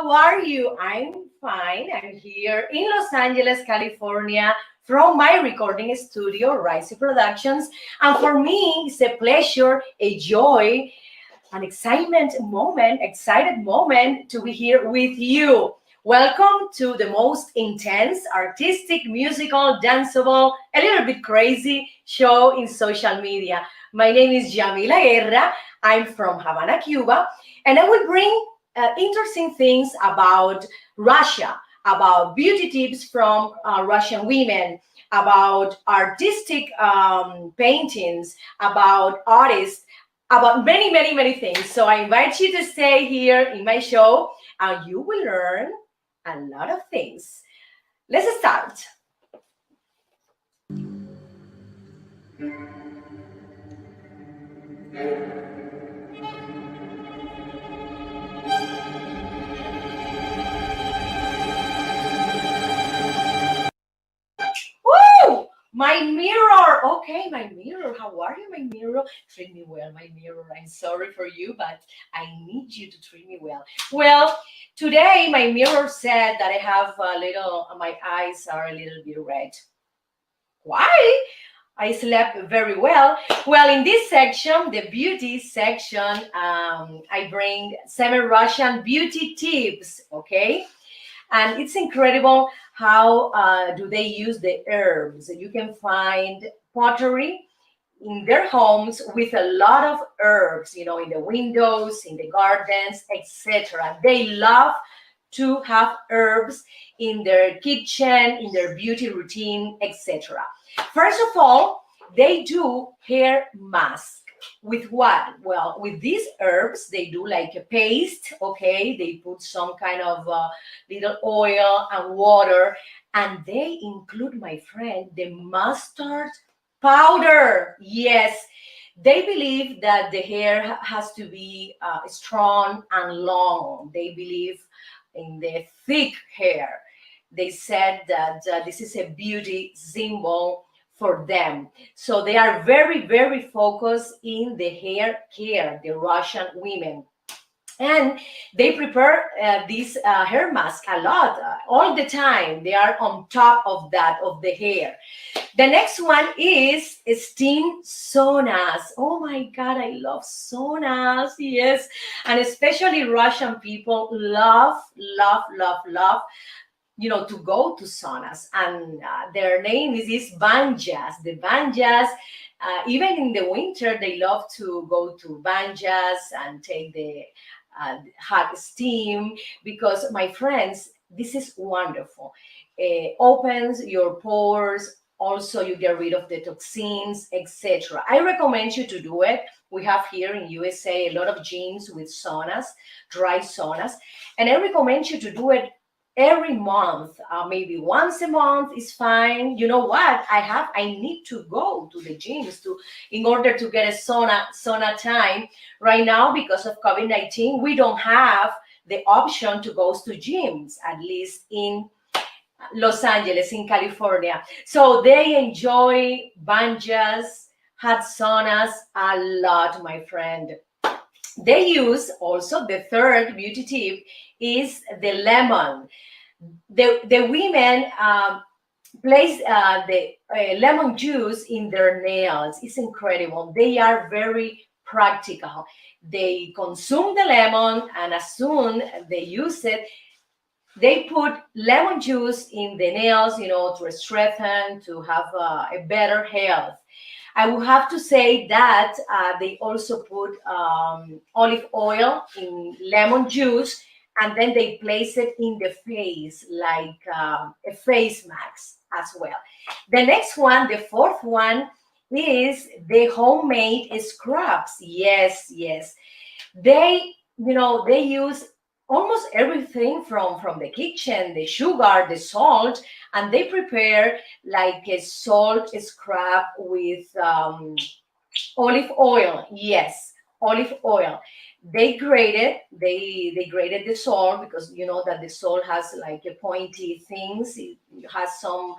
how are you? I'm fine. I'm here in Los Angeles, California, from my recording studio, Rise Productions. And for me, it's a pleasure, a joy, an excited moment to be here with you. Welcome to the most intense, artistic, musical, danceable, a little bit crazy show in social media. My name is Yamila Guerra. I'm from Havana, Cuba, and I will bring interesting things about Russia, about beauty tips from Russian women, about artistic paintings, about artists, about many, many, many things. So I invite you to stay here in my show and you will learn a lot of things. Let's start. Woo! My mirror. Okay, my mirror. How are you, my mirror? Treat me well, my mirror. I'm sorry for you, but I need you to treat me well. Well, today my mirror said that I have a little, my eyes are a little bit red. Why? I slept very well. Well, in this section, the beauty section, I bring 7 Russian beauty tips, okay? And it's incredible how do they use the herbs. You can find pottery in their homes with a lot of herbs, in the windows, in the gardens, etc. They love to have herbs in their kitchen, in their beauty routine, etc. First of all, they do hair mask. With what? Well, with these herbs, they do like a paste, okay? They put some kind of little oil and water, and they include, my friend, the mustard powder. Yes, they believe that the hair has to be strong and long. They believe in the thick hair. They said that this is a beauty symbol for them. So they are very, very focused in the hair care, the Russian women. And they prepare this hair mask a lot, all the time. They are on top of that, of the hair. The next one is steam saunas. Oh my God, I love saunas. Yes. And especially Russian people love, love, love, love to go to saunas, and their name is banjas. The banjas, even in the winter, they love to go to banjas and take the hot steam because, my friends, this is wonderful. Opens your pores. Also, you get rid of the toxins, etc. I recommend you to do it. We have here in USA a lot of gyms with saunas, dry saunas, and I recommend you to do it every month. Maybe once a month is fine. You know what? I need to go to the gyms in order to get a sauna time. Right now, because of COVID-19, we don't have the option to go to gyms, at least in Los Angeles, in California. So they enjoy banjas, hot saunas a lot, my friend. They use also, the third beauty tip is the lemon. The women place the lemon juice in their nails. It's incredible. They are very practical. They consume the lemon, and as soon they use it, they put lemon juice in the nails, to strengthen, to have a better health. I will have to say that they also put olive oil in lemon juice, and then they place it in the face like a face mask as well. The next one, the fourth one, is the homemade scrubs. Yes, yes. They use almost everything from the kitchen, the sugar, the salt, and they prepare like a salt scrub with olive oil. Yes, olive oil. They grated the salt, because you know that the salt has like a pointy things. It has some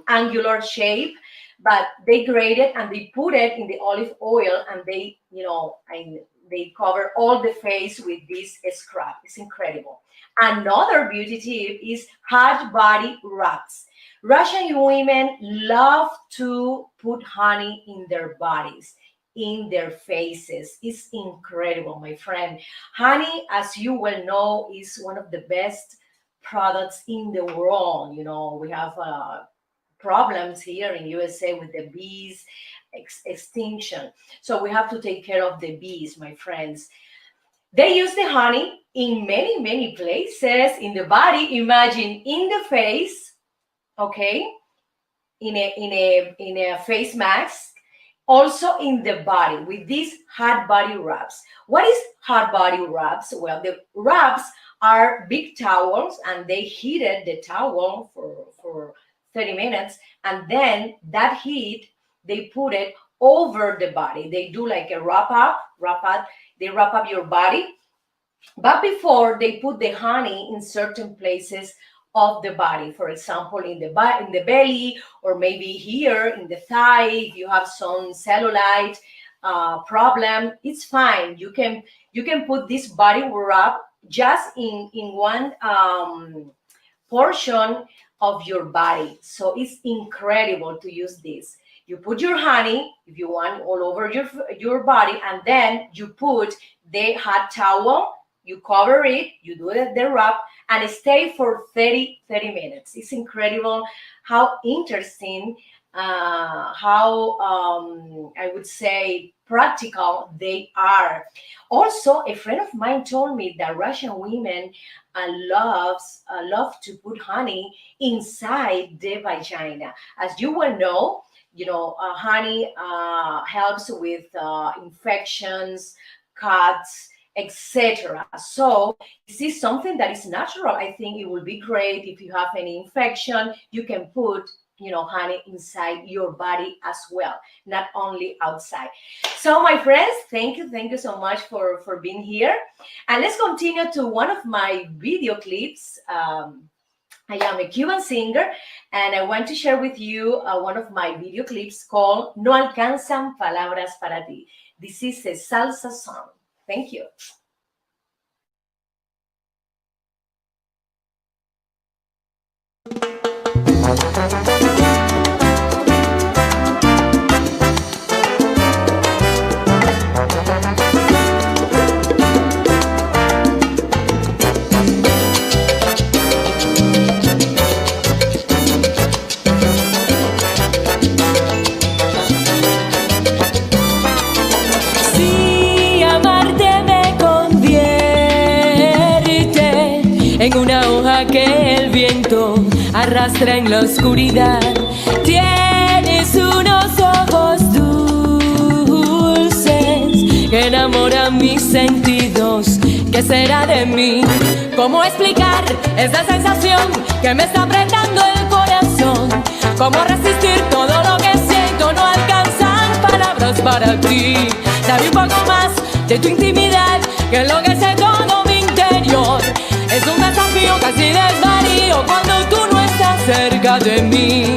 angular shape, but they grate it and they put it in the olive oil, and they cover all the face with this scrub. It's incredible. Another beauty tip is hot body rubs. Russian women love to put honey in their bodies, in their faces. It's incredible, my friend. Honey, as you well know, is one of the best products in the world. You know, we have problems here in USA with the bees extinction. So we have to take care of the bees, my friends. They use the honey in many, many places in the body. Imagine in the face, okay, in a face mask, also in the body with these hot body rubs. What is hot body rubs? Well, the rubs are big towels and they heated the towel for 30 minutes, and then that heat they put it over the body. They do like a they wrap up your body, but before they put the honey in certain places of the body. For example, in the belly, or maybe here in the thigh. If you have some cellulite problem, it's fine. You can put this body rub just in one portion of your body. So it's incredible to use this. You put your honey, if you want, all over your body, and then you put the hot towel, you cover it, you do the rub, and stay for 30 minutes. It's incredible how interesting, how I would say practical they are. Also, a friend of mine told me that Russian women love to put honey inside the vagina. As you well know, honey helps with infections, cuts, etc. So this is something that is natural. I think it will be great if you have any infection. You can put honey inside your body as well, not only outside. So my friends, thank you so much for being here. And let's continue to one of my video clips. I am a Cuban singer, and I want to share with you one of my video clips called No Alcanzan Palabras Para Ti. This is a salsa song. Thank you. En una hoja que el viento arrastra en la oscuridad. Tienes unos ojos dulces que enamoran mis sentidos. ¿Qué será de mí? ¿Cómo explicar esa sensación que me está apretando el corazón? ¿Cómo resistir todo lo que siento? No alcanzan palabras para ti. Dame un poco más de tu intimidad, que enloquece todo mi interior. Es un desafío, casi desvarío cuando tú no estás cerca de mí.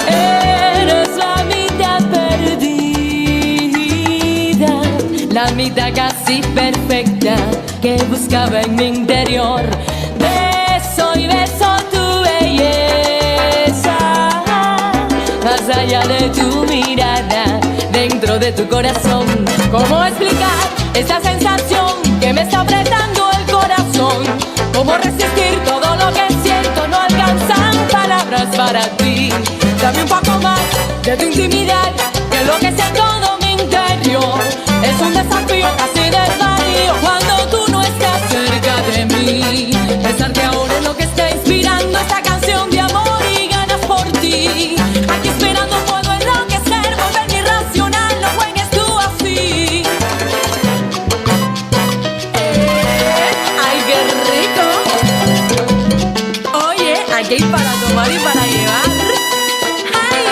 Eres la mitad perdida, la mitad casi perfecta que buscaba en mi interior. Beso y beso tu belleza, más allá de tu mirada, dentro de tu corazón. ¿Cómo explicar esta sensación que me está apretando el corazón? ¿Cómo resistir todo lo que siento? No alcanzan palabras para ti. Dame un poco más de tu intimidad, que lo que sé todo mi interior. Es un desafío, casi desvarío cuando tú no estás cerca de mí. Pensar que ahora es lo que está inspirando esta canción de amor y ganas por ti. Aquí esperando puedo enloquecer, volverme irracional, no juegues tú así. ¡Ay, qué rico! Oye, aquí hay para tomar y para llevar. ¡Ay!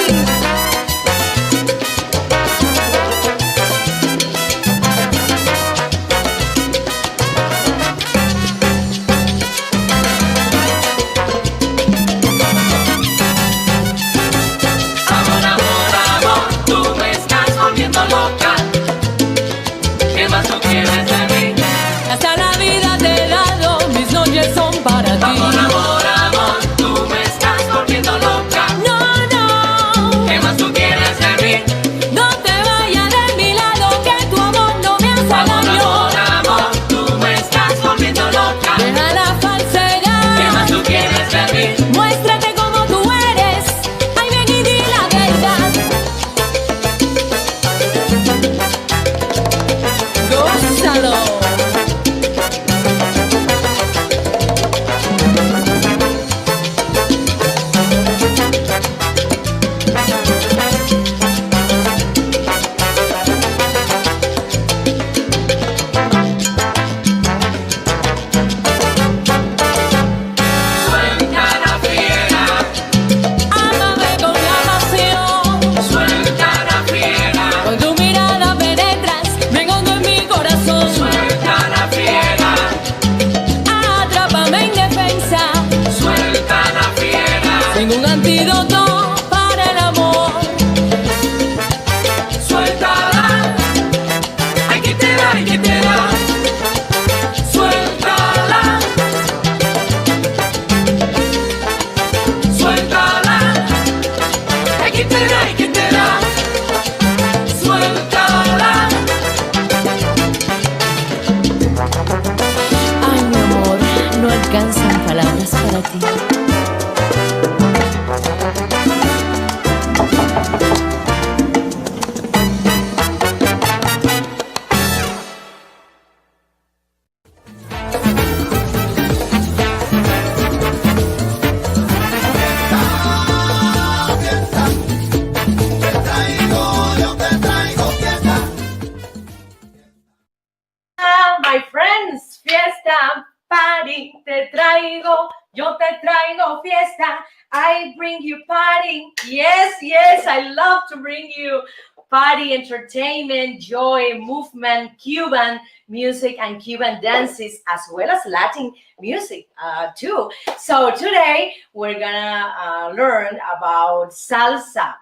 traigo, yo te traigo fiesta. I bring you party. Yes, yes, I love to bring you party, entertainment, joy, movement, Cuban music and Cuban dances, as well as Latin music too. So today we're gonna learn about salsa,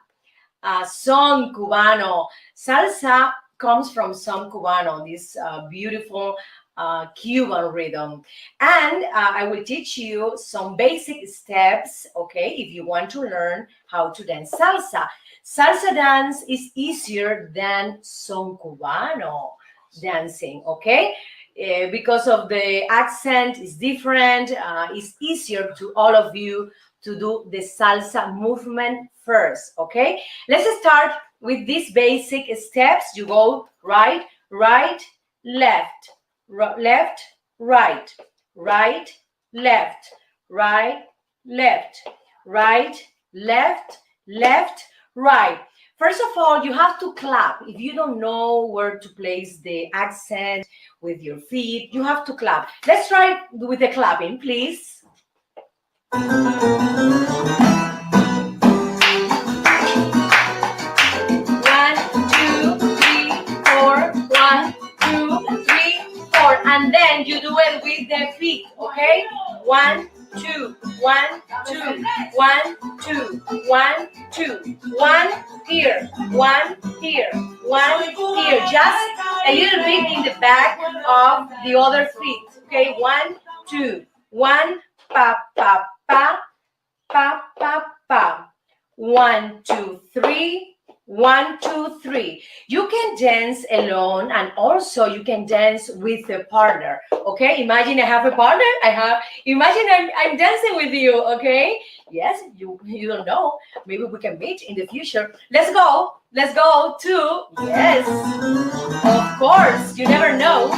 son cubano. Salsa comes from son cubano, this beautiful Cuban rhythm. And I will teach you some basic steps, okay, if you want to learn how to dance salsa. Salsa dance is easier than son cubano dancing, okay? Because of the accent is different, it's easier to all of you to do the salsa movement first, okay? Let's start with these basic steps. You go right, right, left, left, right, right, left, right, left, right, left, left, right. First of all, you have to clap. If you don't know where to place the accent with your feet, you have to clap. Let's try with the clapping, please. 1, 2, 3, 4, and then you do it with the feet, okay? 1, 2, 1, 2, 1, 2, 1, 2, 1 here, 1 here, 1 here, just a little bit in the back of the other feet, okay? 1, 2, 1, pa pa pa, pa pa pa, 1, 2, 3. 1, 2, 3. You can dance alone, and also you can dance with a partner. Okay, imagine I have a partner. Imagine I'm dancing with you. Okay, yes, you don't know. Maybe we can meet in the future. Let's go. Let's go to, yes, of course. You never know.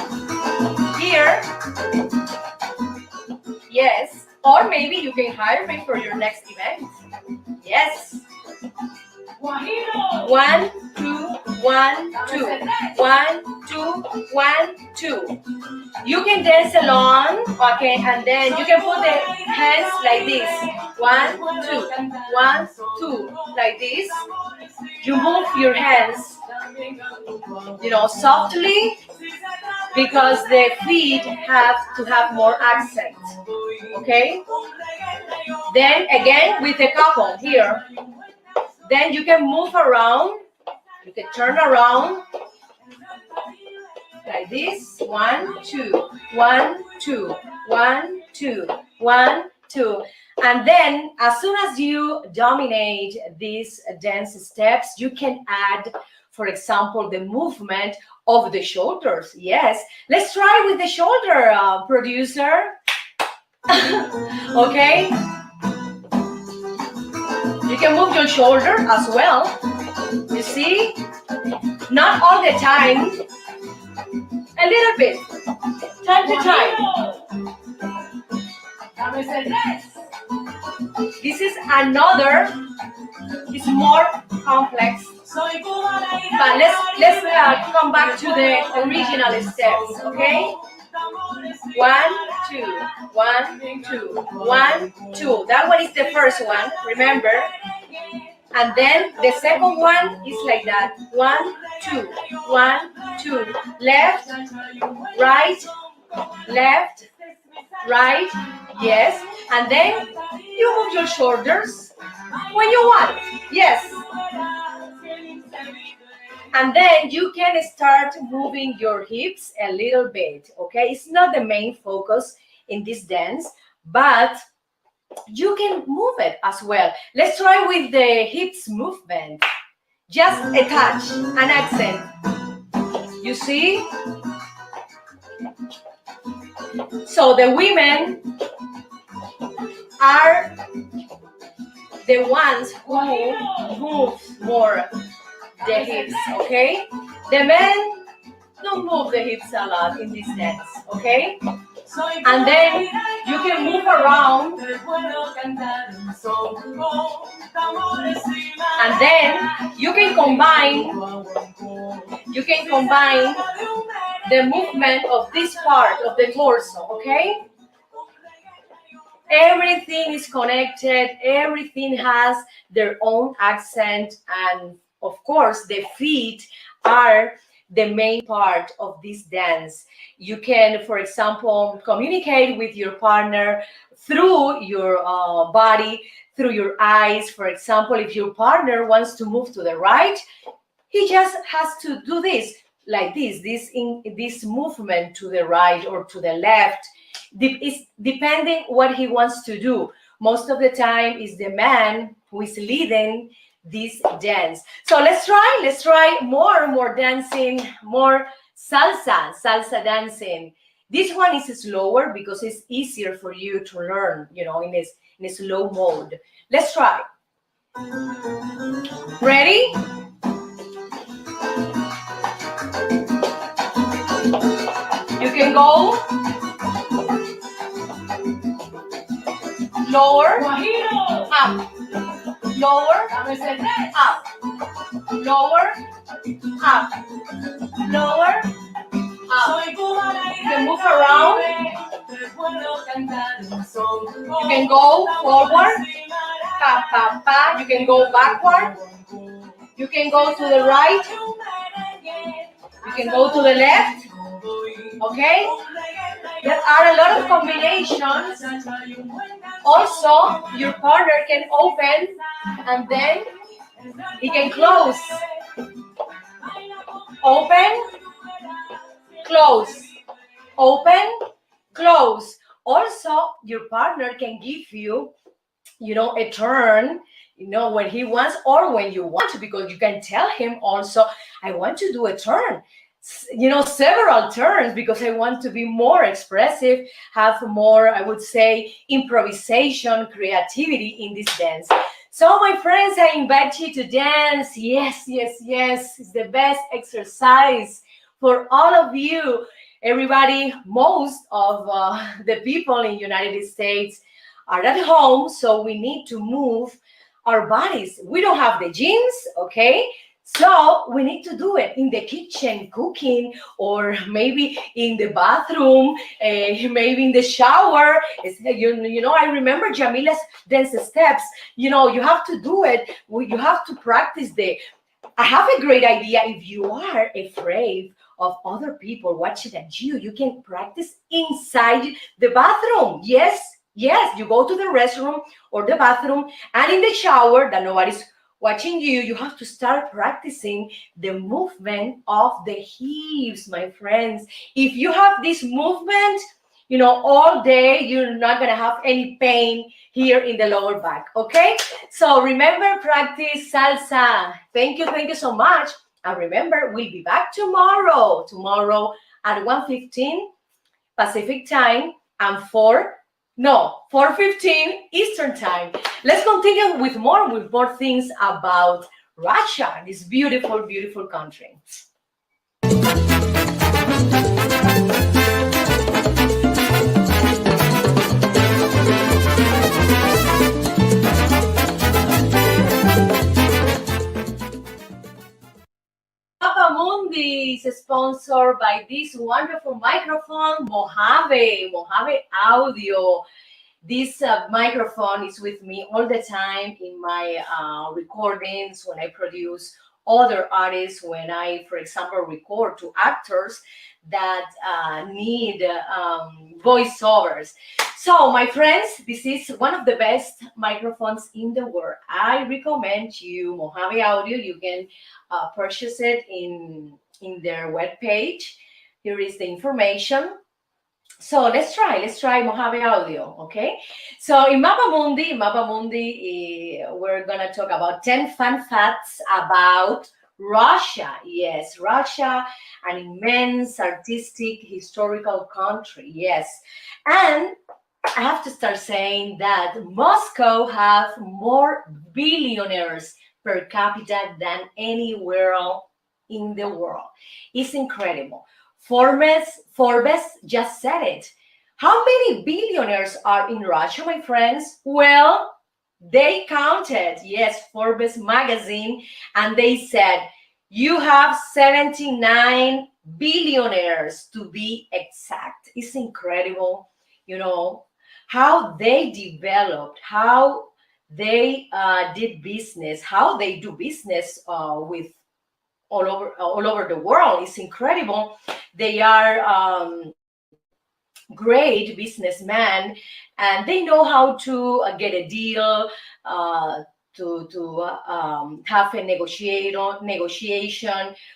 Here, yes, or maybe you can hire me for your next event. Yes. 1, 2, 1, 2, 1, 2, 1, 2. You can dance alone, okay, and then you can put the hands like this. 1, 2, 1, 2, like this. You move your hands, softly, because the feet have to have more accent, okay? Then again with the couple here. Then you can move around, you can turn around, like this, 1, 2, 1, 2, 1, 2, 1, 2. And then as soon as you dominate these dance steps, you can add, for example, the movement of the shoulders. Yes, let's try with the shoulder, producer. Okay. You can move your shoulder as well. You see? Not all the time. A little bit. Time to time. This is another. It's more complex. But let's come back to the original steps, okay? 1, 2, 1, 2, 1, 2. That one is the first one, remember? And then the second one is like that. 1, 2, 1, 2. Left, right, left, right. Yes. And then you move your shoulders when you want. Yes. And then you can start moving your hips a little bit, okay? It's not the main focus in this dance, but you can move it as well. Let's try with the hips movement. Just a touch, an accent. You see? So the women are the ones who move more the hips, okay? The men don't move the hips a lot in this dance, okay? And then you can move around, and then you can combine the movement of this part of the torso, okay? Everything is connected, everything has their own accent, and of course the feet are the main part of this dance. You can, for example, communicate with your partner through your body, through your eyes. For example, if your partner wants to move to the right, he just has to do this, like this movement to the right or to the left. It's depending what he wants to do. Most of the time is the man who is leading this dance. So let's try more dancing, more salsa dancing. This one is slower because it's easier for you to learn, in a slow mode. Let's try. Ready? You can go lower, up, lower, up, lower, up, lower, up. You can move around. You can go forward, pa, pa, pa. You can go backward. You can go to the right. You can go to the left. Okay? There are a lot of combinations. Also, your partner can open and then he can close. Open, close. Open, close. Also, your partner can give you, a turn, when he wants or when you want to, because you can tell him also, I want to do a turn. Several turns because I want to be more expressive, have more, I would say, improvisation, creativity in this dance. So, my friends, I invite you to dance. Yes. It's the best exercise for all of you. Everybody, most of the people in United States are at home, so we need to move our bodies. We don't have the gyms, okay? So we need to do it in the kitchen, cooking, or maybe in the bathroom, maybe in the shower. I remember Jamila's dance steps. You have to do it. You have to practice I have a great idea. If you are afraid of other people watching at you can practice inside the bathroom. Yes, you go to the restroom or the bathroom, and in the shower that nobody's watching you have to start practicing the movement of the hips, my friends. If you have this movement, all day, you're not going to have any pain here in the lower back, okay? So remember, practice salsa. Thank you so much. And remember, we'll be back tomorrow at 1:15 Pacific time and 4:15 Eastern time. Let's continue with more things about Russia, this beautiful, beautiful country. Papa Mundi is sponsored by this wonderful microphone, Mojave Audio. This microphone is with me all the time in my recordings, when I produce other artists, when I, for example, record to actors that need voiceovers. So, my friends, this is one of the best microphones in the world. I recommend you Mojave Audio. You can purchase it in their webpage. Here is the information. So let's try Mojave Audio, okay? So in Mapa Mundi, we're gonna talk about 10 fun facts about Russia. Yes, Russia, an immense artistic, historical country. Yes, and I have to start saying that Moscow have more billionaires per capita than anywhere else in the world. It's incredible. Forbes just said it. How many billionaires are in Russia, my friends? Well, they counted, yes, Forbes magazine, and they said, you have 79 billionaires to be exact. It's incredible, how they developed, how they did business, how they do business with all over the world. It's incredible. They are great businessmen, and they know how to get a deal, uh, to have a negotiation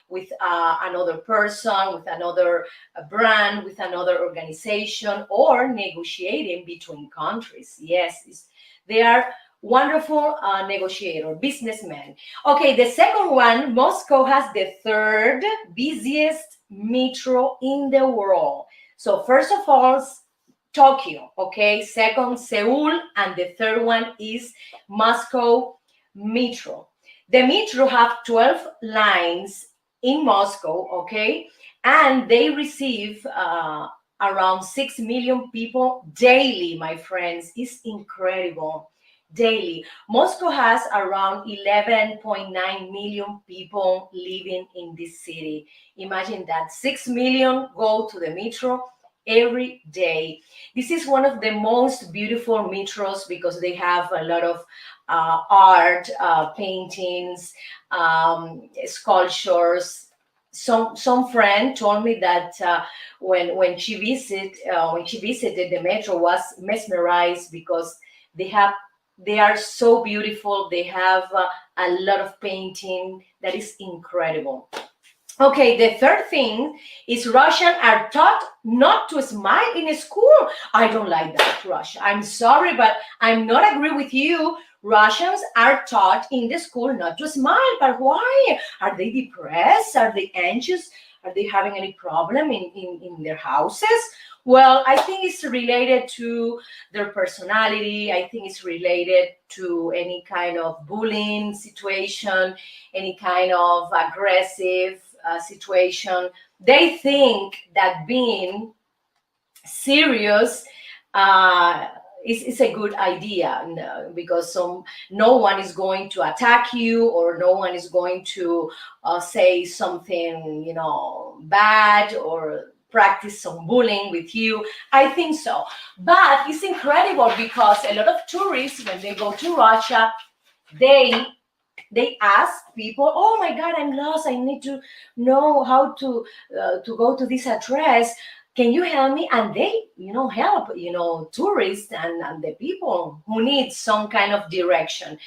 with another person, with another brand, with another organization, or negotiating between countries. Yes, they are wonderful negotiator, businessmen. Okay, the second one, Moscow has the third busiest metro in the world. So first of all, Tokyo, okay? Second, Seoul, and the third one is Moscow Metro. The metro have 12 lines in Moscow, okay? And they receive around 6 million people daily, my friends. It's incredible. Daily. Moscow has around 11.9 million people living in this city. Imagine that 6 million go to the metro every day. This is one of the most beautiful metros because they have a lot of art, paintings, sculptures. Some friend told me that when she visited the metro, was mesmerized because they have they are so beautiful. They have a lot of painting that is incredible. Okay, the third thing is Russian are taught not to smile in school. I don't like that, Russia. I'm sorry, but I'm not agree with you. Russians are taught in the school not to smile, but why? Are they depressed? Are they anxious? Are they having any problem in their houses? Well, I think it's related to their personality. I think it's related to any kind of bullying situation, any kind of aggressive situation. They think that being serious uh, is a good idea, because no one is going to attack you, or no one is going to say something bad, or practice some bullying with you. I think so. But it's incredible because a lot of tourists, when they go to Russia, they they ask people, oh my god, I'm lost, I need to know how to go to this address, can you help me? And they help tourists and the people who need some kind of direction.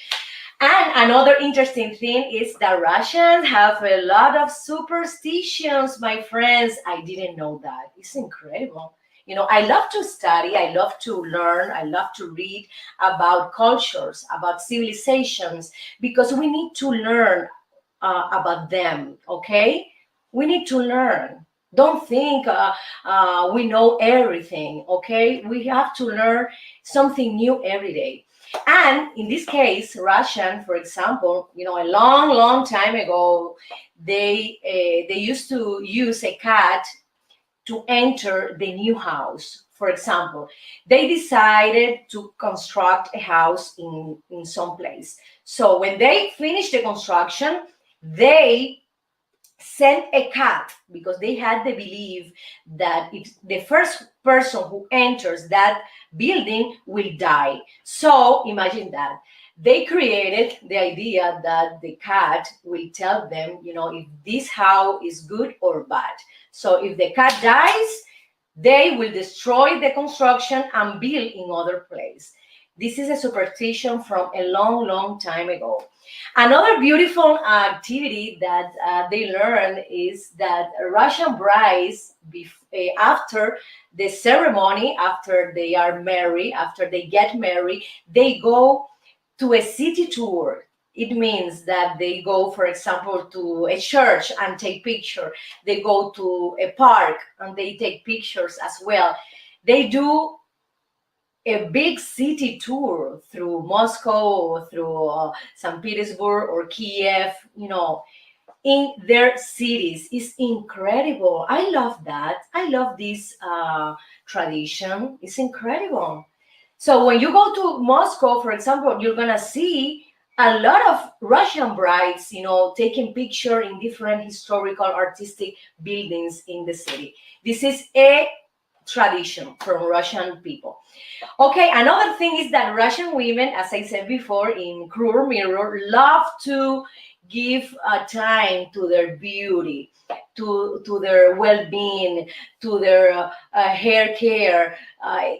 And another interesting thing is that Russians have a lot of superstitions, my friends. I didn't know that. It's incredible. I love to study, I love to learn, I love to read about cultures, about civilizations, because we need to learn about them, okay? We need to learn. Don't think we know everything, okay? We have to learn something new every day. And in this case, Russian, for example, a long, long time ago, they used to use a cat to enter the new house. For example, they decided to construct a house in some place. So when they finished the construction, they sent a cat, because they had the belief that if the first person who enters that building will die. So imagine that. They created the idea that the cat will tell them, if this house is good or bad. So if the cat dies, they will destroy the construction and build in other place. This is a superstition from a long, long time ago. Another beautiful activity that they learn is that Russian brides, after the ceremony, after they are married, after they get married, they go to a city tour. It means that they go, for example, to a church and take picture. They go to a park and they take pictures as well. They do a big city tour through Moscow, or through St. Petersburg or Kiev, in their cities. Is incredible. I love that. I love this tradition. It's incredible. So when you go to Moscow, for example, you're gonna see a lot of Russian brides, taking picture in different historical artistic buildings in the city. This is a tradition from Russian people. Okay, another thing is that Russian women, as I said before, in Cruel Mirror, love to give time to their beauty, to their well-being, to their hair care.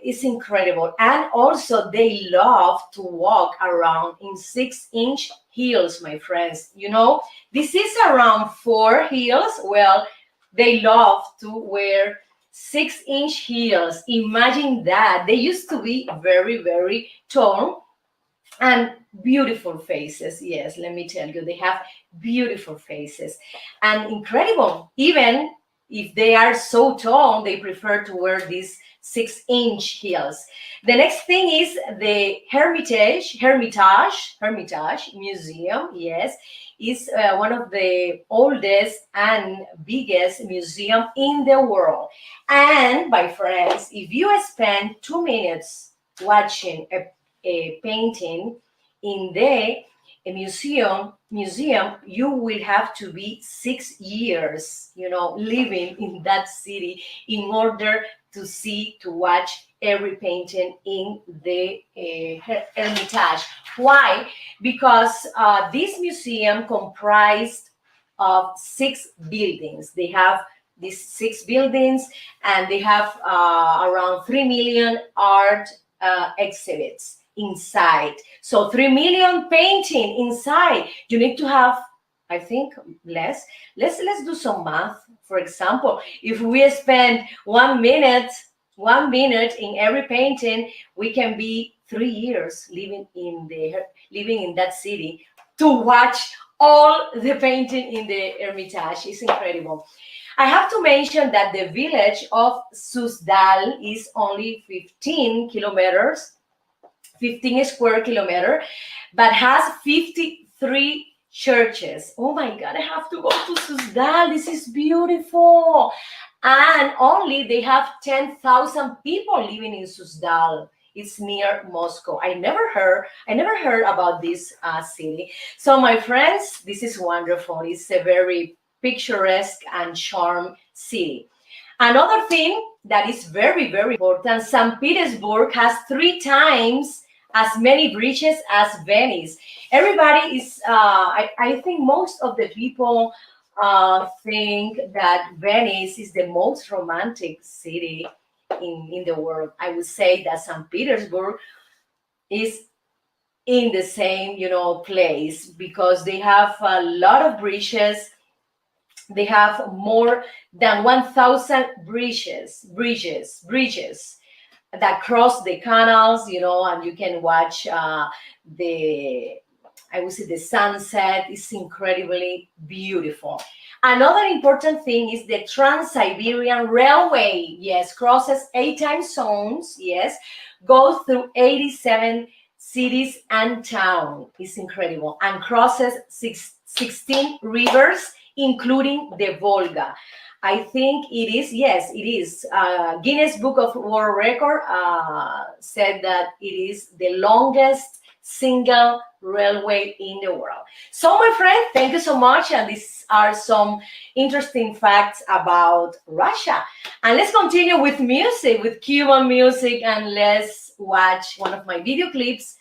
It's incredible. And also they love to walk around in 6-inch heels, my friends. You know, this is around 4 heels. Well, they love to wear 6-inch heels. Imagine that. They used to be very, very tall and beautiful faces. Yes, let me tell you, they have beautiful faces and incredible. Even if they are so tall, they prefer to wear these 6-inch heels. The next thing is the Hermitage Museum. Yes, is one of the oldest and biggest museum in the world. And my friends, if you spend 2 minutes watching a painting in the museum, you will have to be 6 years, living in that city in order to watch every painting in the Hermitage. Why? Because this museum comprised of 6 buildings. They have these 6 buildings, and they have around 3 million art exhibits inside. So 3 million painting inside. You need to have, I think, less. Let's do some math. For example, if we spend 1 minute in every painting, we can be 3 years living in that city to watch all the painting in the Hermitage. It's incredible. I have to mention that the village of Suzdal is only 15 square kilometers, but has 53 churches. Oh my God, I have to go to Suzdal. This is beautiful. And only they have 10,000 people living in Suzdal. It's near Moscow. I never heard about this city. So my friends, this is wonderful. It's a very picturesque and charming city. Another thing that is very, very important, St. Petersburg has 3 times as many bridges as Venice. Everybody is, I think most of the people think that Venice is the most romantic city in the world. I would say that St. Petersburg is in the same, place, because they have a lot of bridges. They have more than 1,000 bridges that cross the canals, and you can watch the sunset. Is incredibly beautiful. Another important thing is the Trans-Siberian Railway. Yes, crosses 8 time zones. Yes, goes through 87 cities and towns. It's incredible. And crosses 16 rivers, including the Volga. I think it is, yes, it is. Guinness Book of World Record said that it is the longest single railway in the world. So my friend, thank you so much. And these are some interesting facts about Russia. And let's continue with music, with Cuban music, and let's watch one of my video clips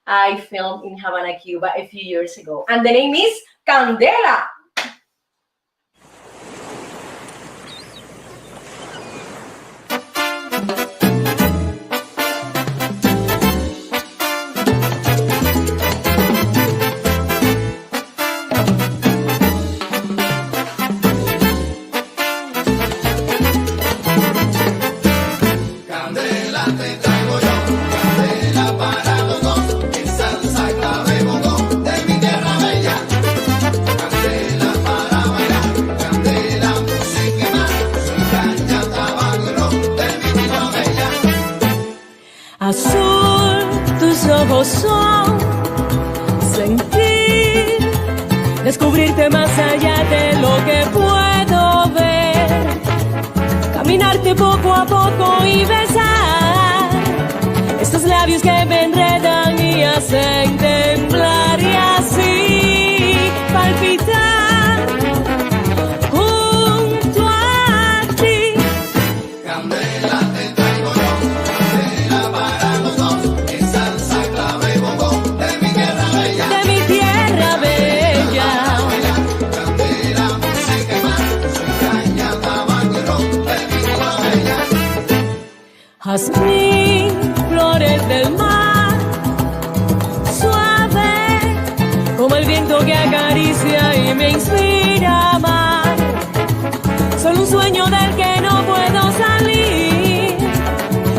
I filmed in Havana, Cuba a few years ago. And the name is Candela. Azul, tus ojos son sentir, descubrirte más allá de lo que puedo ver, caminarte poco a poco y besar estos labios que me enredan y hacen temblar y así palpitar junto a ti. Candela. Jazmín, flores del mar, suave como el viento que acaricia y me inspira a amar. Son un sueño del que no puedo salir.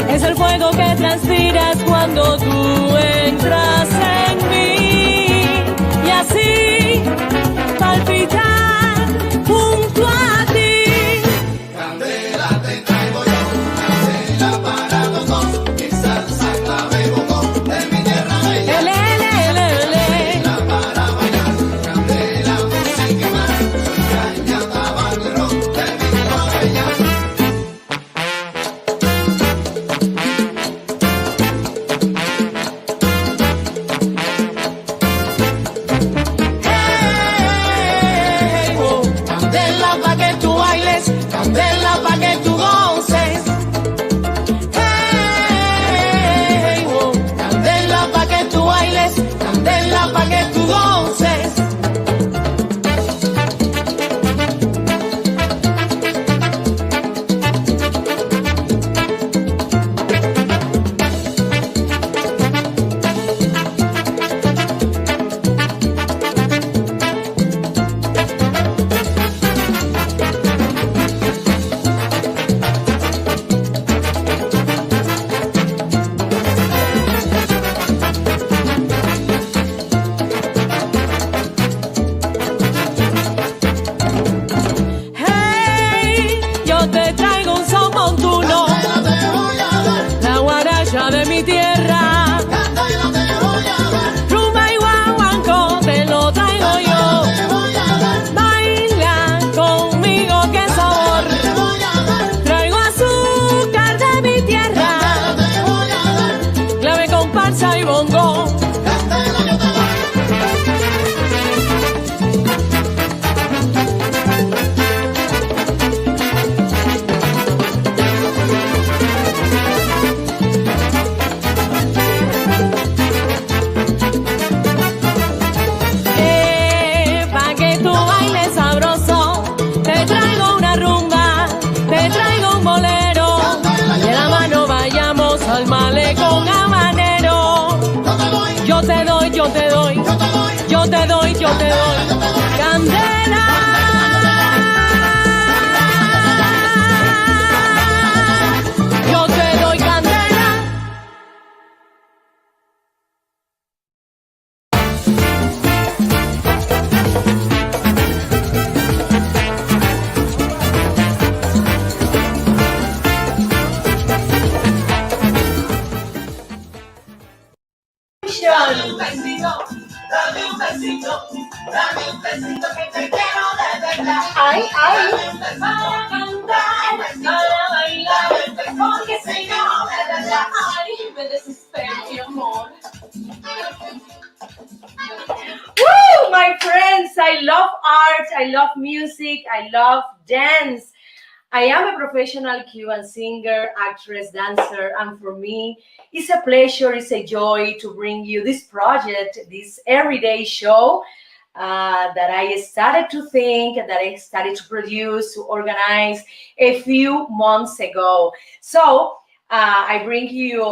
Es el fuego que transpiras cuando tú entras en mí. Y así palpitar junto a ti. Candela te traigo yo, candela para los dos, mi salsa clave bocó de mi tierra bella. Candela para bailar, candela música y más, soy caña, tabaco y ron de mi tierra bella. Hey, oh, candela pa' que tú bailes, candela pa' que tú goces. Hey, oh, candela pa' que tú bailes, candela pa' que tú goces. Hey, yo te traigo un son montuno, Candela te voy a dar, la guaracha de mi tierra. candela te voy a dar, Rumba y guaguancó te lo traigo yo. te voy a dar, Baila conmigo, qué sabor. te voy a dar, Traigo azúcar de mi tierra, te voy a dar, clave, comparsa y bongo. candela yo te doy. Pa' que tú bailes sabroso, te traigo una rumba, te traigo un bolero. De la mano vayamos al malecón habanero. Yo te doy, Yo te doy, yo te doy, yo te doy, yo te doy, yo te doy. Candela. Yo te doy candela. dame un besito, dame un besito, dame un besito que te quiero de verdad. Ay, ay. Dame un besito para cantar, para bailar, porque si no de verdad, ay, me desespero, mi amor. Woo, my friends, I love art, I love music, I love dance. I am a professional Cuban singer, actress, dancer, and for me, it's a pleasure, it's a joy to bring you this project, this everyday show that I started to think, that I started to produce, to organize a few months ago. So I bring you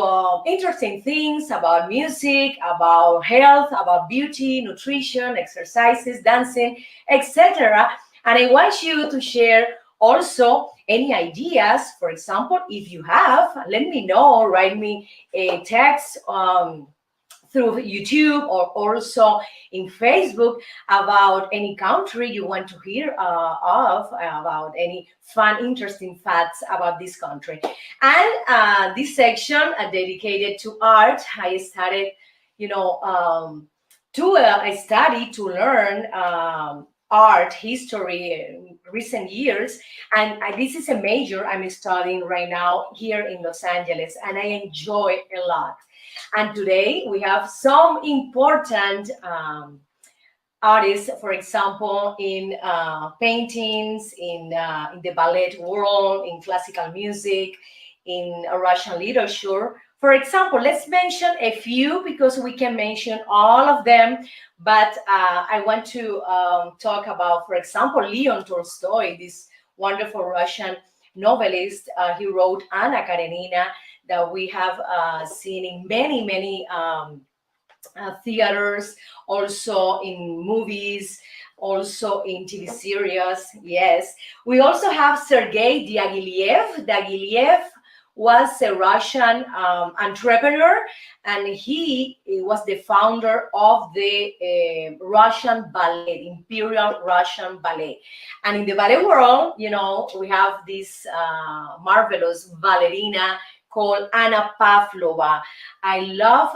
interesting things about music, about health, about beauty, nutrition, exercises, dancing, etc. And I want you to share also any ideas. For example, if you have, let me know, write me a text through YouTube or also in Facebook about any country you want to hear of, about any fun, interesting facts about this country. And this section dedicated to art, I started, I studied to learn art history in recent years, and this is a major I'm studying right now here in Los Angeles, and I enjoy a lot. And today we have some important artists, for example, in paintings, in the ballet world, in classical music, in Russian literature. For example, let's mention a few because we can mention all of them, but I want to talk about, for example, Leon Tolstoy, this wonderful Russian novelist. He wrote Anna Karenina. that we have seen in many, many theaters, also in movies, also in TV series. Yes, we also have Sergei Diaghilev. Diaghilev was a Russian entrepreneur, and he was the founder of the Russian ballet, Imperial Russian Ballet. And in the ballet world, we have this marvelous ballerina called Anna Pavlova. I love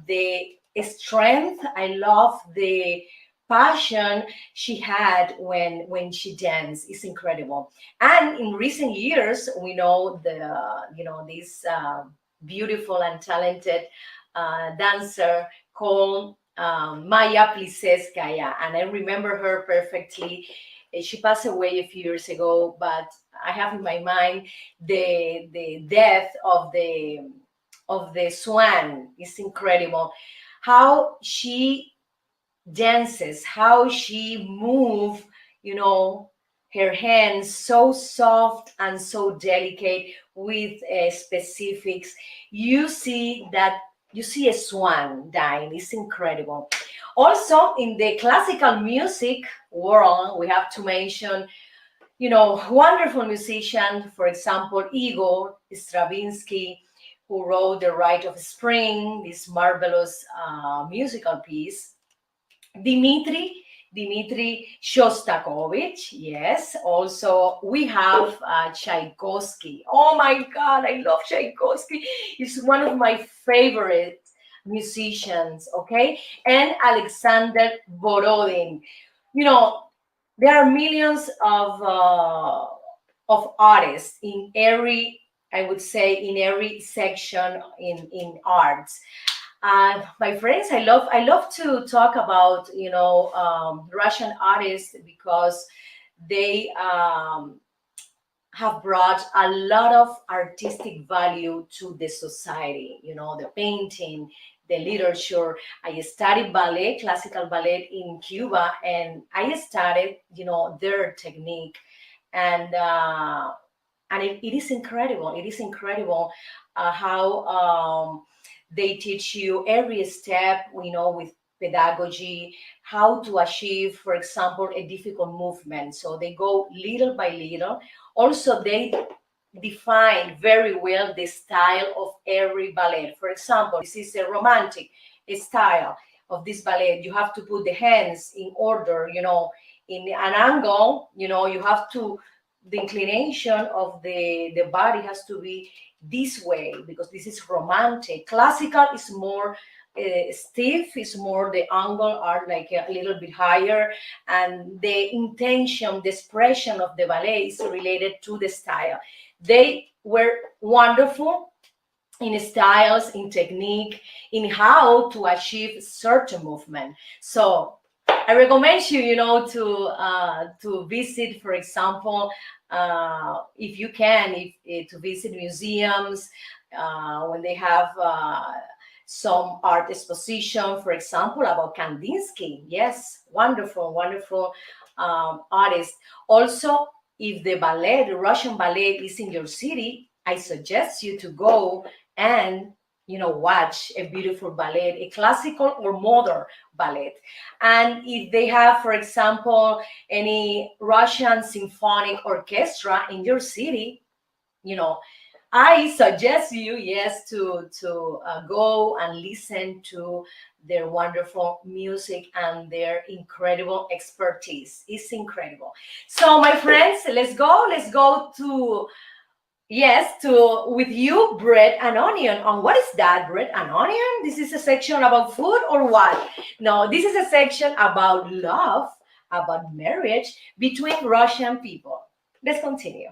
the strength. I love the passion she had when she danced. It's incredible. And in recent years, we know this beautiful and talented dancer called Maya Pliseskaya, and I remember her perfectly. She passed away a few years ago, but I have in my mind the death of the swan. Is incredible. How she dances, how she move, you know, her hands so soft and so delicate with specifics. You see that you see a swan dying. It's incredible. Also, in the classical music world, we have to mention, wonderful musicians. For example, Igor Stravinsky, who wrote The Rite of Spring, this marvelous musical piece. Dmitri Shostakovich, yes. Also, we have Tchaikovsky. Oh my God, I love Tchaikovsky. He's one of my favorite musicians, okay? And Alexander Borodin. You know, there are millions of artists in every, I would say, in every section in arts. My friends, I love to talk about Russian artists because they have brought a lot of artistic value to the society. The painting, the literature. I studied ballet, classical ballet in Cuba, and I studied their technique, and it is incredible. It is incredible how. They teach you every step, with pedagogy, how to achieve, for example, a difficult movement. So they go little by little. Also, they define very well the style of every ballet. For example, this is a romantic style of this ballet. You have to put the hands in order, in an angle. You have to, the inclination of the body has to be this way because this is romantic. Classical is more stiff, is more, the angle are like a little bit higher, and the intention, the expression of the ballet is related to the style. They were wonderful in styles, in technique, in how to achieve certain movement. So I recommend you, to visit, for example, if you can, to visit museums when they have some art exposition, for example, about Kandinsky. Yes, wonderful, wonderful artist. Also, if the ballet, the Russian ballet, is in your city, I suggest you to go and watch a beautiful ballet, a classical or modern ballet. And if they have, for example, any Russian symphonic orchestra in your city, I suggest you, yes, to go and listen to their wonderful music and their incredible expertise. It's incredible. So, my friends, let's go to, yes, to with you, bread and onion. And what is that, bread and onion? This is a section about food or what? No, this is a section about love, about marriage between Russian people. Let's continue.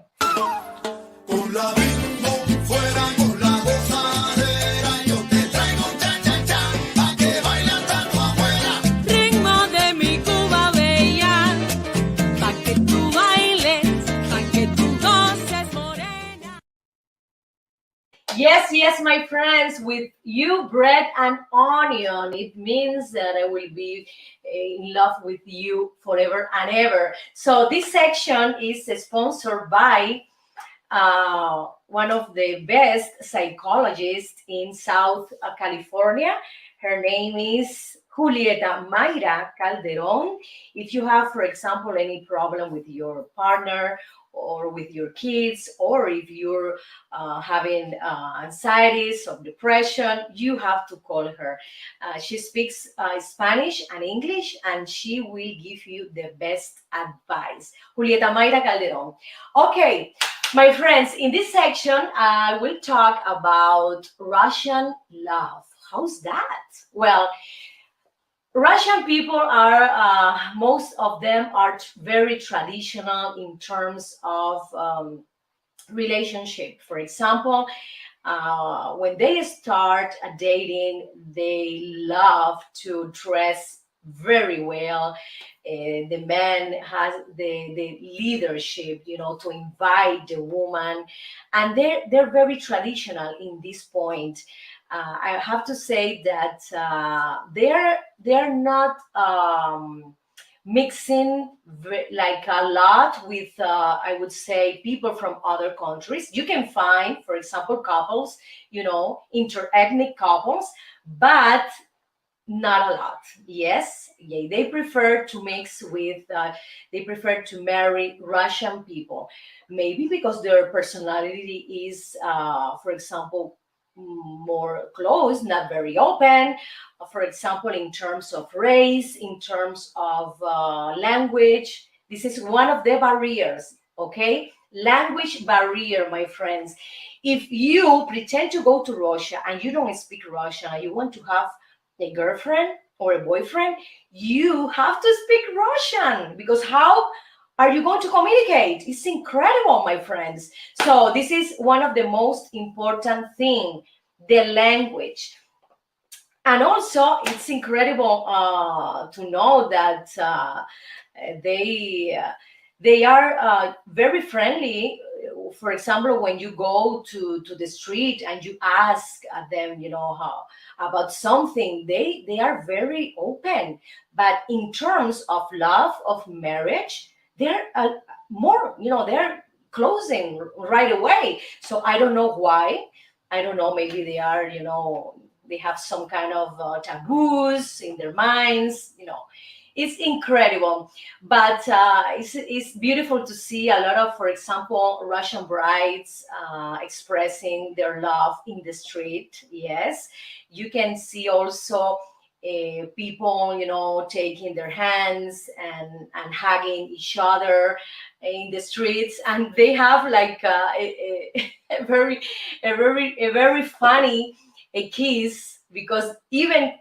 Con la ritmo fuera con la gozadera, yo te traigo cha cha cha, pa' que bailan tanto afuera. Ritmo de mi Cuba bella, pa' que tú bailes, pa' que tú goces, morena. Yes, my friends, with you, bread and onion. It means that I will be in love with you forever and ever. So this section is sponsored by one of the best psychologists in South California. Her name is Julieta Mayra Calderon. If you have, for example, any problem with your partner or with your kids, or if you're having anxieties or depression, you have to call her. She speaks Spanish and English, and she will give you the best advice. Julieta Mayra Calderon. Okay, my friends, in this section, I will talk about Russian love. How's that? Well, Russian people are, most of them are very traditional in terms of relationship. For example, when they start dating, they love to dress very well. The man has the leadership, to invite the woman, and they're very traditional in this point. I have to say that they're not mixing like a lot with I would say people from other countries. You can find, for example, couples, interethnic couples, but not a lot. Yes, yeah, they prefer to mix with they prefer to marry Russian people, maybe because their personality is for example, more closed, not very open. For example, in terms of race, in terms of language, this is one of the barriers. Okay, language barrier, my friends. If you pretend to go to Russia and you don't speak Russian and you want to have a girlfriend or a boyfriend, you have to speak Russian, because how are you going to communicate? It's incredible, my friends. So this is one of the most important thing, the language. And also, it's incredible to know that they are very friendly. For example, when you go to the street and you ask them, about something, they are very open. But in terms of love, of marriage, they're more, they're closing right away. So I don't know why. I don't know, maybe they are, they have some kind of taboos in their minds, It's incredible. But it's beautiful to see a lot of, for example, Russian brides expressing their love in the street. Yes, you can see also people, taking their hands and hugging each other in the streets, and they have like a very funny kiss, because even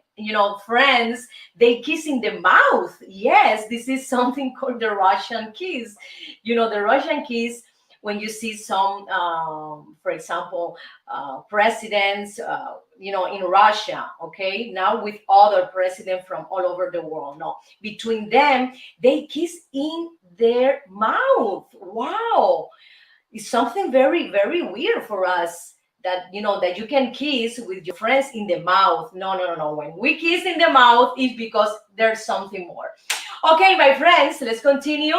friends, they kiss in the mouth. Yes, this is something called the Russian kiss. The Russian kiss, when you see some, for example, presidents, in Russia, okay, now with other presidents from all over the world, no, between them, they kiss in their mouth. Wow, it's something very, very weird for us. That that you can kiss with your friends in the mouth. No. When we kiss in the mouth, it's because there's something more. Okay, my friends, let's continue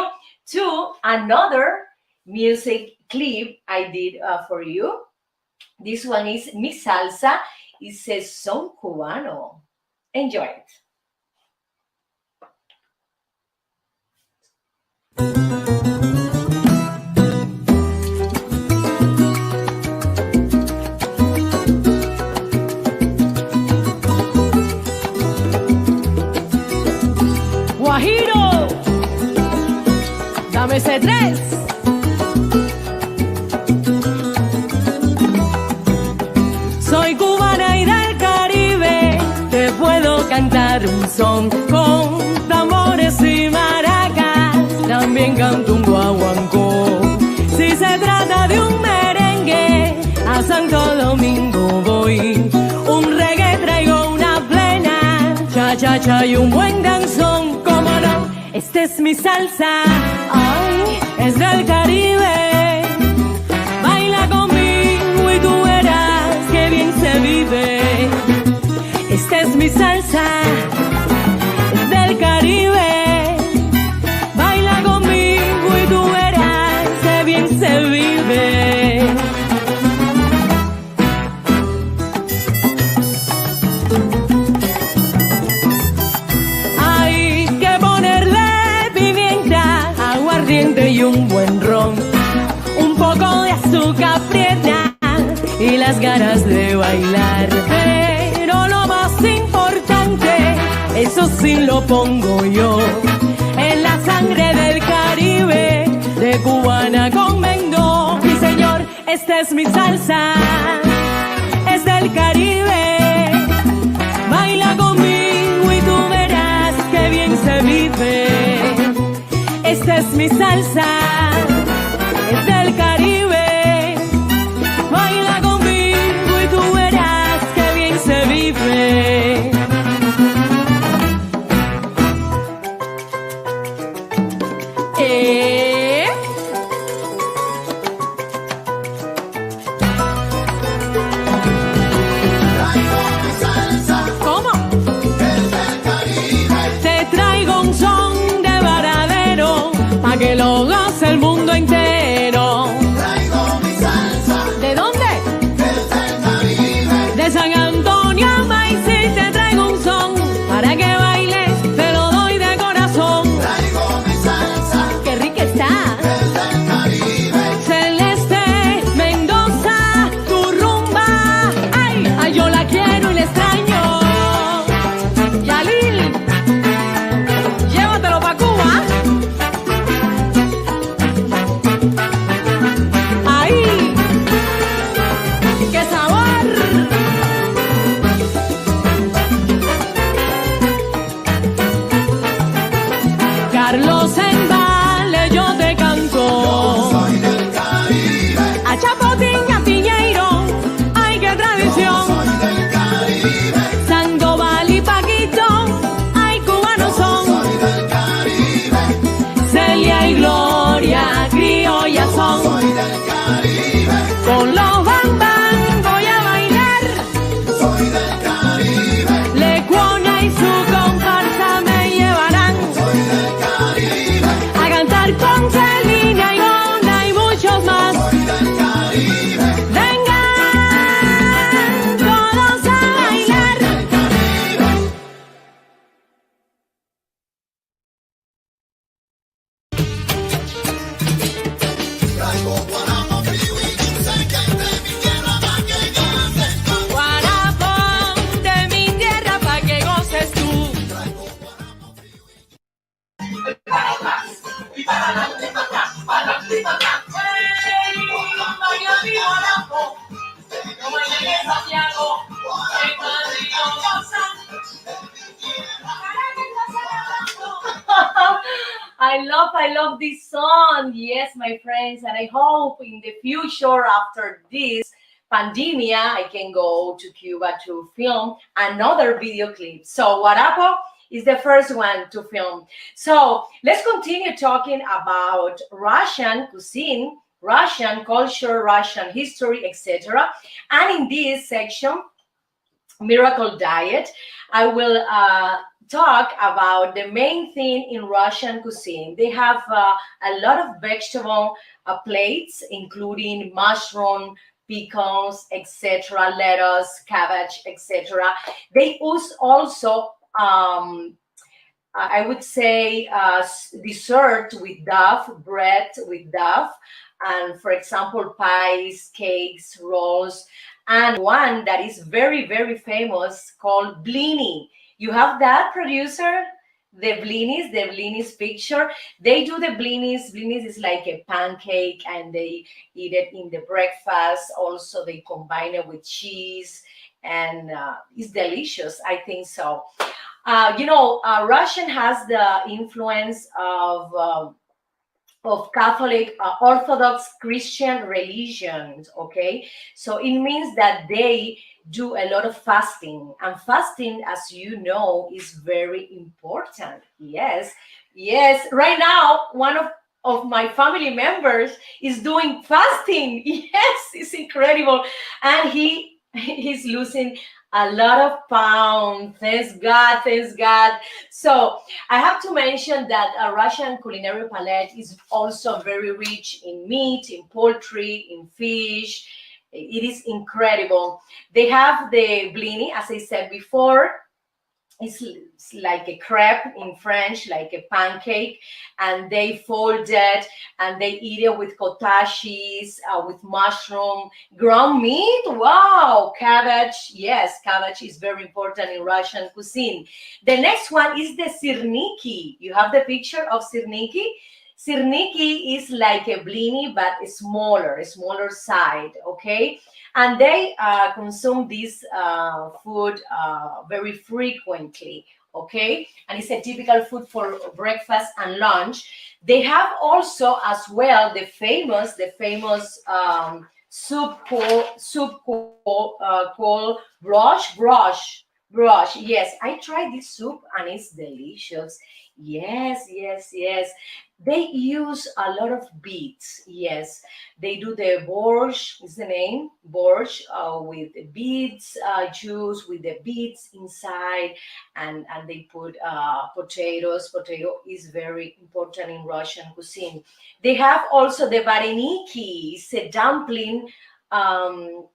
to another music clip I did for you. This one is Mi Salsa. It says Son Cubano. Enjoy it. Guajiro, dame ese tres. Soy cubana y del Caribe, te puedo cantar un son con tambores y maracas, también canto un guaguancó. Si se trata de un merengue, a Santo Domingo voy, un reggae traigo una plena, cha-cha-cha y un buen danzón. Esta es mi salsa, ay, es del Caribe. Baila conmigo y tú verás que bien se vive. Esta es mi salsa, es del Caribe. Baila conmigo y tú verás que bien se vive. aguardiente y un buen ron, un poco de azúcar prieta y las ganas de bailar. Pero lo más importante, eso sí lo pongo yo, en la sangre del Caribe, de cubana con Mendo. Mi señor, esta es mi salsa, es del Caribe. Baila conmigo y tú verás que bien se vive. Esta es mi salsa, es del Caribe. Baila conmigo y tú verás que bien se vive. Traigo mi salsa, ¿Cómo? es del Caribe. Te traigo un son de varadero pa' que lo goce el mundo entero. Traigo mi salsa, ¿De dónde? es del Caribe. De San Antonio a Maicí te traigo un son para que bailes, te lo doy de corazón. Traigo mi salsa, ¡Qué rica está! es del Caribe. Celeste, Mendoza, tu rumba. ¡Ay! ¡Ay, yo la quiero y la extraño! Yalil, llévatelo pa' Cuba. ¡Ay! ¡Qué sabor! Carlos en Vale, yo te canto. Soy del Caribe. A Chapotín, a Piñeiro, ay, qué tradición. Soy del Caribe. Sandoval y Paquito, ay, cubanos son. Soy del Caribe. Celia y Gloria, criollas son. Soy del Caribe. Con los bambán voy a bailar. Soy del Caribe. Lecuona y su comparsa me llevarán Soy del Caribe. a cantar con Celina y Honda y muchos más. Soy del Caribe. Vengan todos a bailar. Del Caribe. Traigo guarapo, frío y dulce que es de mi tierra pa' que goces tú. Guarapo de mi tierra pa' que goces tú. Traigo guarapo, frío y I love this song. Yes, my friends, and I hope in the future, after this pandemia, I can go to Cuba to film another video clip. So, Guarapo is the first one to film. So, let's continue talking about Russian cuisine, Russian culture, Russian history, etc. And in this section, Miracle Diet, I will talk about the main thing in Russian cuisine. They have a lot of vegetable plates, including mushroom, pickles, etc., lettuce, cabbage, etc. They use also, I would say, dessert with duff, bread with duff, and for example, pies, cakes, rolls, and one that is very, very famous called blini. You have that, producer? The blinis picture. They do the blinis. Blinis is like a pancake and they eat it in the breakfast. Also, they combine it with cheese and it's delicious. I think so. Russian has the influence of Catholic, Orthodox Christian religions, okay? So it means that they do a lot of fasting. And fasting, as you know, is very important. Yes, yes. Right now, one of my family members is doing fasting. Yes, it's incredible. And he's losing a lot of pounds. Thanks God, thanks God. So I have to mention that a Russian culinary palette is also very rich in meat, in poultry, in fish. It is incredible. They have the blini, as I said before. it's like a crepe in French, like a pancake, and they fold it and they eat it with cottage cheese, with mushroom, ground meat. Wow, cabbage. Yes, cabbage is very important in Russian cuisine. The next one is the sirniki. You have the picture of sirniki. Sirniki is like a blini, but a smaller side. Okay, and they consume this food very frequently. Okay, and it's a typical food for breakfast and lunch. They have also as well the famous soup called brush. Yes, I tried this soup and it's delicious. Yes, yes, yes. They use a lot of beets. Yes, they do the borscht, is the name, borscht, with the beets juice, with the beets inside, and they put potatoes. Potato is very important in Russian cuisine. They have also the vareniki, it's a dumpling um,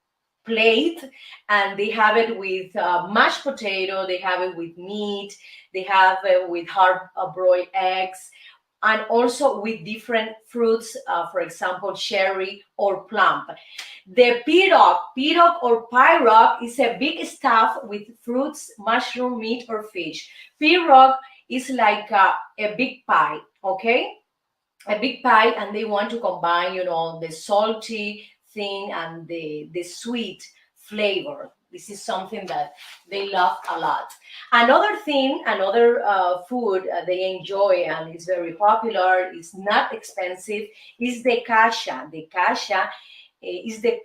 plate, and they have it with mashed potato, they have it with meat, they have it with hard broiled eggs, and also with different fruits, for example, cherry or plum. The pirog or pirog is a big stuff with fruits, mushroom, meat, or fish. Pirog is like a big pie, okay? A big pie, and they want to combine, the salty thing and the sweet flavor. This is something that they love a lot. Another thing, another food they enjoy and is very popular, is not expensive, is the kasha. The kasha is the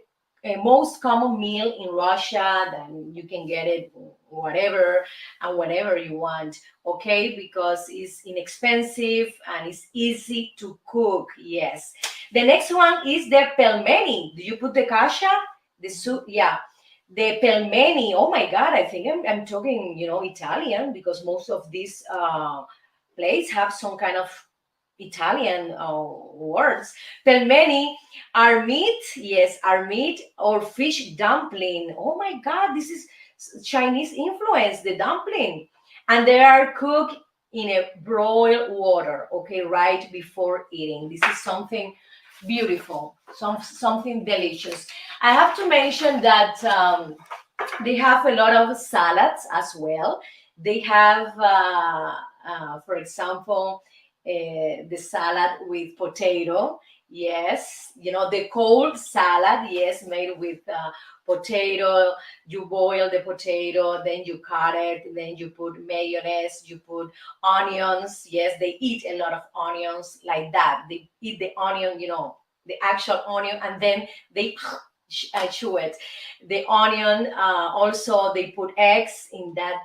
most common meal in Russia. Then you can get it whatever and whatever you want, okay? Because it's inexpensive and it's easy to cook. Yes. The next one is the pelmeni. Do you put the kasha? The soup, yeah. The pelmeni. Oh my God, I think I'm talking, Italian, because most of these plates have some kind of Italian words. Pelmeni are meat, yes, are meat or fish dumpling. Oh my God, this is Chinese influence, the dumpling. And they are cooked in a broiled water, okay, right before eating. This is something beautiful, something delicious. I have to mention that they have a lot of salads as well. They have, for example, the salad with potato. Yes, the cold salad. Yes, made with potato. You boil the potato, then you cut it, then you put mayonnaise, you put onions. Yes, they eat a lot of onions like that. They eat the onion, the actual onion, and then they chew it. The onion, also they put eggs in that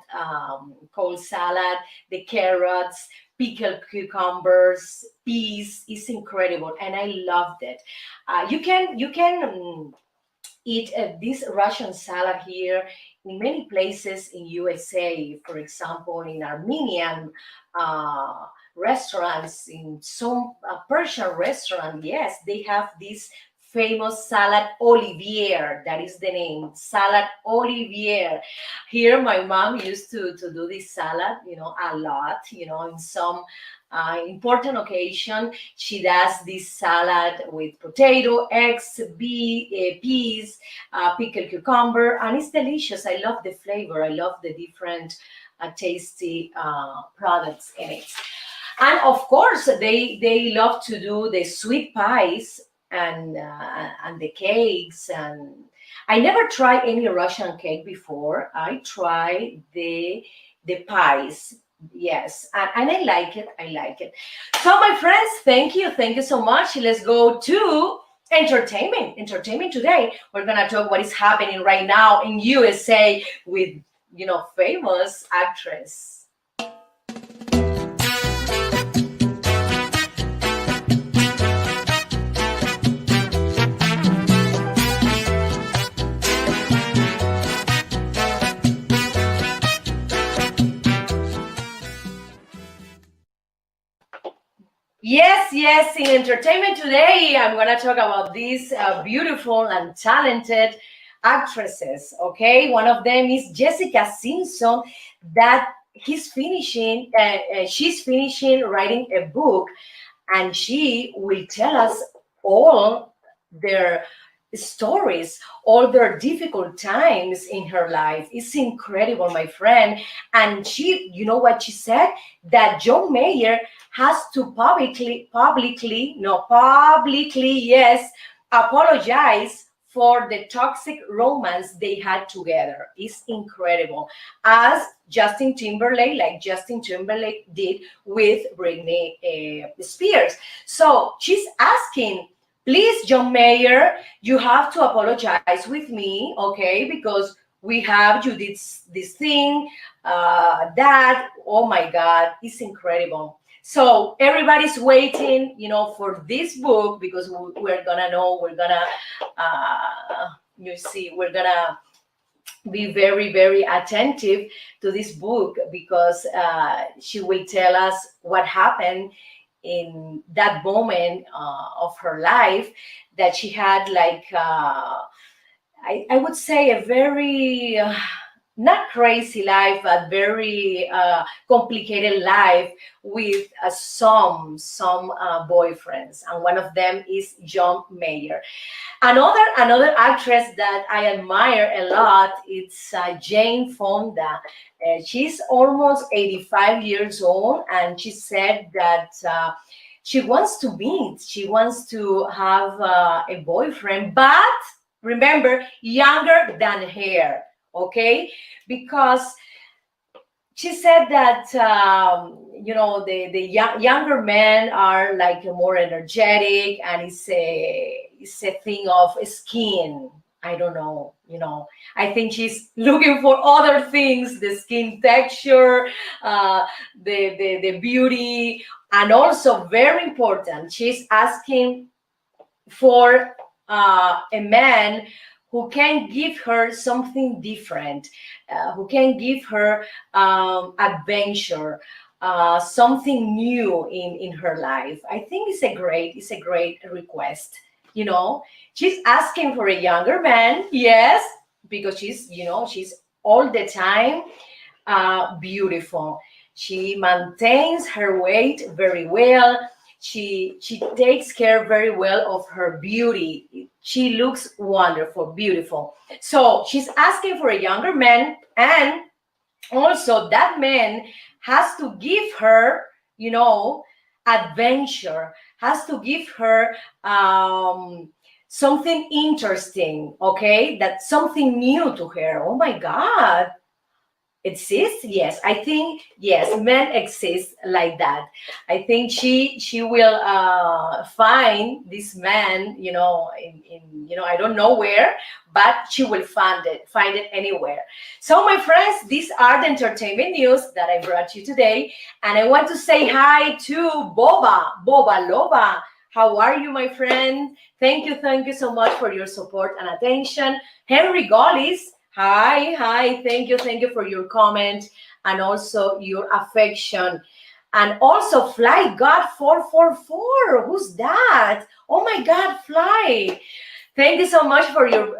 cold salad, the carrots, pickled cucumbers, peas. Is incredible, and I loved it. You can eat this Russian salad here in many places in USA. For example, in Armenian restaurants, in some Persian restaurant. Yes, they have this famous salad Olivier. That is the name, salad Olivier. Here, my mom used to do this salad, a lot. In some important occasion, she does this salad with potato, eggs, peas, pickled cucumber, and it's delicious. I love the flavor. I love the different tasty products in it. And of course, they love to do the sweet pies and the cakes. And I never tried any Russian cake before. I tried the pies. Yes, and I like it. I like it. So, my friends, thank you so much. Let's go to entertainment. Entertainment today. We're gonna talk what is happening right now in USA with famous actress. Yes, yes. In entertainment today, I'm going to talk about these beautiful and talented actresses. Okay, one of them is Jessica Simpson, that she's finishing writing a book, and she will tell us all their stories, all their difficult times in her life. It's incredible, my friend. And she, you know what she said? That John Mayer has to publicly, yes, apologize for the toxic romance they had together. It's incredible. As Justin Timberlake did with Britney Spears. So she's asking, please, John Mayer, you have to apologize with me, okay? Because you did this thing, that, oh my God, it's incredible. So everybody's waiting, for this book, because we're gonna be very, very attentive to this book, because she will tell us what happened in that moment of her life, that she had like I would say a very not crazy life, but very complicated life with some boyfriends, and one of them is John Mayer. Another actress that I admire a lot, it's Jane Fonda. She's almost 85 years old, and she said that she wants to have a boyfriend, but remember, younger than her, okay? Because she said that the younger men are like more energetic, and it's a thing of skin. I don't know, I think she's looking for other things: the skin texture, the beauty, and also very important, she's asking for a man who can give her something different, who can give her adventure, something new in her life. I think it's a great request. She's asking for a younger man, yes, because she's all the time beautiful. She maintains her weight very well. She takes care very well of her beauty. She looks wonderful, beautiful. So she's asking for a younger man, and also that man has to give her, adventure, has to give her something interesting, okay? That's something new to her. Oh my God. Exists? Yes, I think yes, men exist like that. I think she will find this man, in I don't know where, but she will find it anywhere. So my friends, these are the entertainment news that I brought you today, and I want to say hi to Boba Loba. How are you, my friend? Thank you so much for your support and attention. Henry Gollis. Hi. Thank you for your comment and also your affection. And also Fly God 444. Who's that? Oh my God, Fly. Thank you so much for your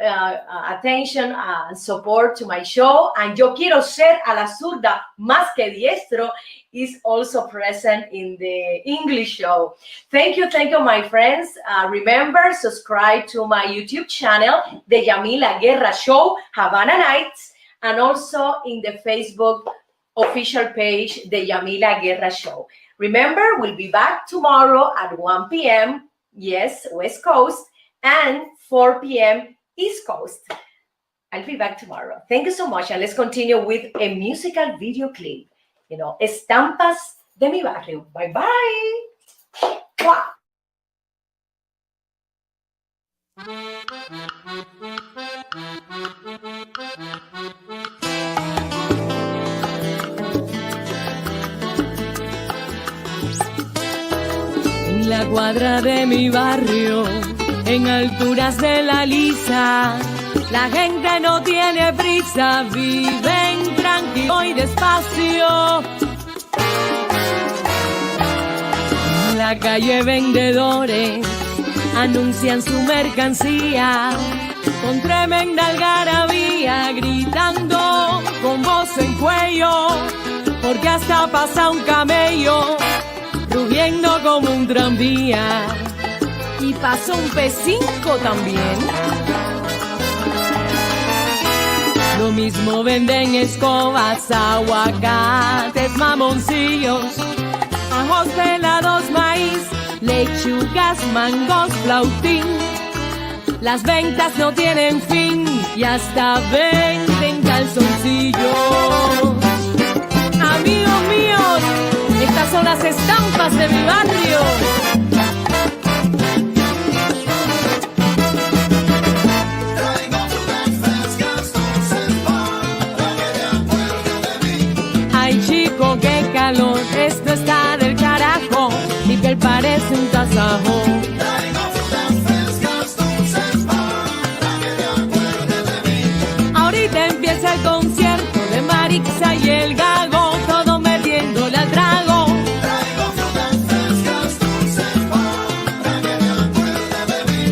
attention and support to my show. And Yo Quiero Ser a la Zurda Más que Diestro is also present in the English show. Thank you, my friends. Remember, subscribe to my YouTube channel, The Yamila Guerra Show, Havana Nights, and also in the Facebook official page, The Yamila Guerra Show. Remember, we'll be back tomorrow at 1 p.m., yes, West Coast, and 4 p.m. East Coast. I'll be back tomorrow. Thank you so much, and let's continue with a musical video clip. Estampas de mi barrio. Bye bye. Wow. En la cuadra de mi barrio, en alturas de la lisa, la gente no tiene prisa, viven tranquilo y despacio. En la calle vendedores anuncian su mercancía con tremenda algarabía, gritando con voz en cuello: porque hasta pasa un camello rugiendo como un tranvía. Y pasó un P5 también. Lo mismo venden escobas, aguacates, mamoncillos, ajos pelados, maíz, lechugas, mangos, flautín. Las ventas no tienen fin y hasta venden calzoncillos. Amigos míos, estas son las estampas de mi barrio. Traigo frutas frescas, dulces para que te acuerdes de mí. Ay chico, qué calor, esto está del carajo. Mi piel parece un tasajo. Traigo frutas frescas, dulces para que te acuerdes de mí. Ahorita empieza el concierto de Marixa y el Gago, todo metiéndole al trago. Traigo frutas frescas, dulces para que te acuerdes de mí.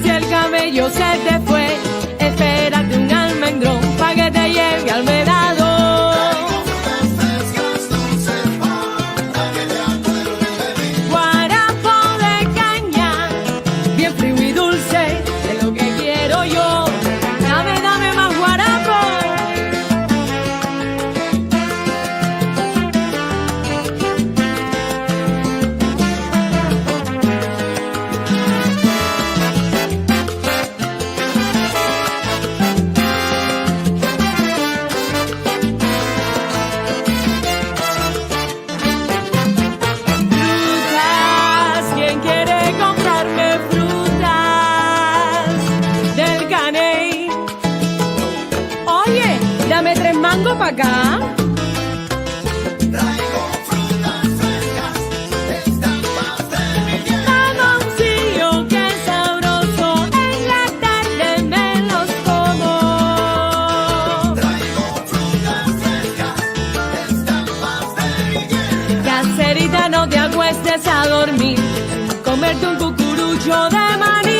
Si el cabello se te fue, espérate un almendrón pa' que te lleve al vedado. Traigo frutas frescas, dulces para que te acuerdes de mí. Guarapo de caña, bien frío y dulce, es lo que quiero yo. Dame, dame más guarapo. Frutas, ¿quién quiere comprarme frutas del caney? Oye, dame 3 mangos pa' acá. Traigo frutas frescas, estampas de mi piel. Mamoncillo, qué sabroso, en la tarde me los como. Traigo frutas frescas, estampas de mi piel. Caserita, no te acuestes a dormir sin comerte un cucurucho de maní.